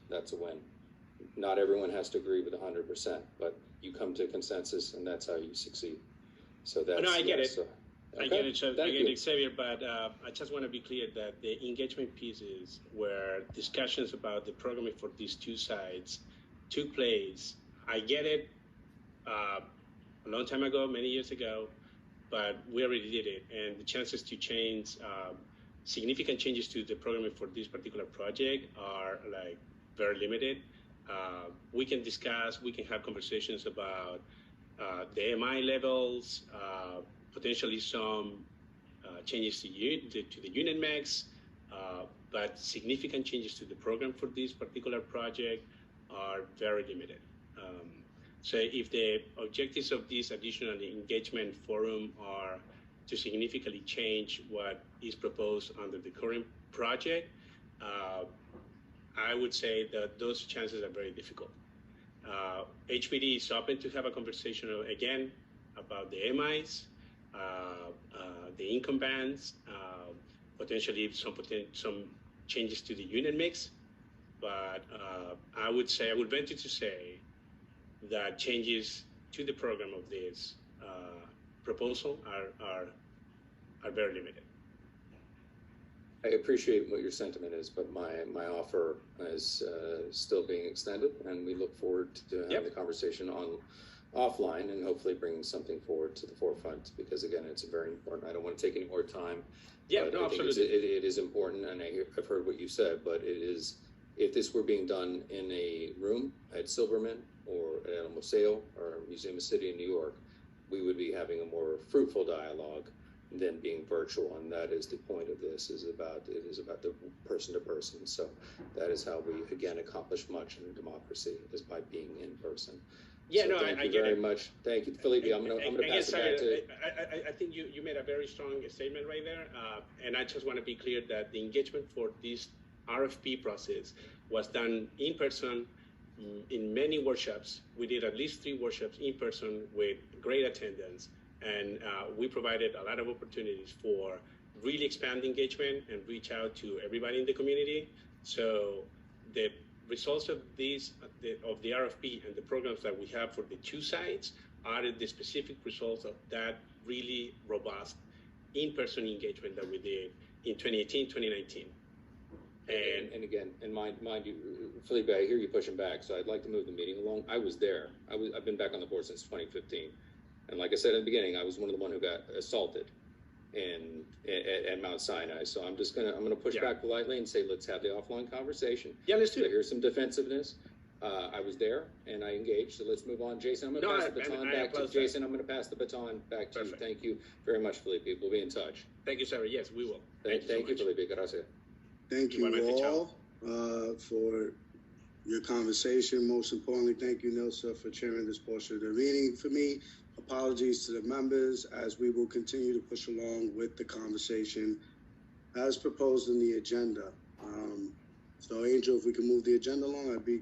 that's a win. Not everyone has to agree with 100%, but you come to consensus, and that's how you succeed. So that's. No, I get it. So, okay. I get it, I get it, Xavier, but I just want to be clear that the engagement pieces where discussions about the programming for these two sites took place. I get it a long time ago, many years ago, but we already did it. And the chances to change, significant changes to the programming for this particular project are like very limited. We can discuss, we can have conversations about the MI levels, potentially some changes to the unit mix, but significant changes to the program for this particular project are very limited. So if the objectives of this additional engagement forum are to significantly change what is proposed under the current project, I would say that those chances are very difficult. HPD is open to have a conversation again about the MIs, the income bands, potentially some changes to the unit mix. But I would venture to say that changes to the program of this proposal are very limited. I appreciate what your sentiment is, but my offer is still being extended, and we look forward to having the conversation offline and hopefully bringing something forward to the forefront, because again, it's very important. I don't want to take any more time. Yeah, no, absolutely. It is important, and I've heard what you said, but it is, if this were being done in a room at Silverman or at a museo or Museum of City in New York, we would be having a more fruitful dialogue than being virtual, and that is the point of this. It is about the person to person. So that is how we again accomplish much in a democracy, is by being in person. Yeah, so no, thank I you get very it. much. Thank you, Felipe. I'm gonna pass it back to. I think you made a very strong statement right there, and I just want to be clear that the engagement for this RFP process was done in person. In many workshops, we did at least 3 workshops in person with great attendance, and we provided a lot of opportunities for really expand engagement and reach out to everybody in the community. So the results of the RFP and the programs that we have for the 2 sites are the specific results of that really robust in-person engagement that we did in 2018, 2019. And again, and mind you, Felipe, I hear you pushing back, so I'd like to move the meeting along. I was there. I've been back on the board since 2015, and like I said in the beginning, I was one of the one who got assaulted at Mount Sinai. So I'm gonna push back politely and say, let's have the offline conversation. Yeah, let's do it. Here's some defensiveness. I was there and I engaged, so let's move on. Jason, I'm going to pass the baton back to Jason. I'm going to pass the baton back to you. Thank you very much, Felipe. We'll be in touch. Thank you, sir. Yes, we will. Thank you, Felipe. Gracias. Thank you all for your conversation. Most importantly, thank you, Nilsa, for chairing this portion of the meeting for me. Apologies to the members, as we will continue to push along with the conversation as proposed in the agenda. So, Angel, if we can move the agenda along, I'd be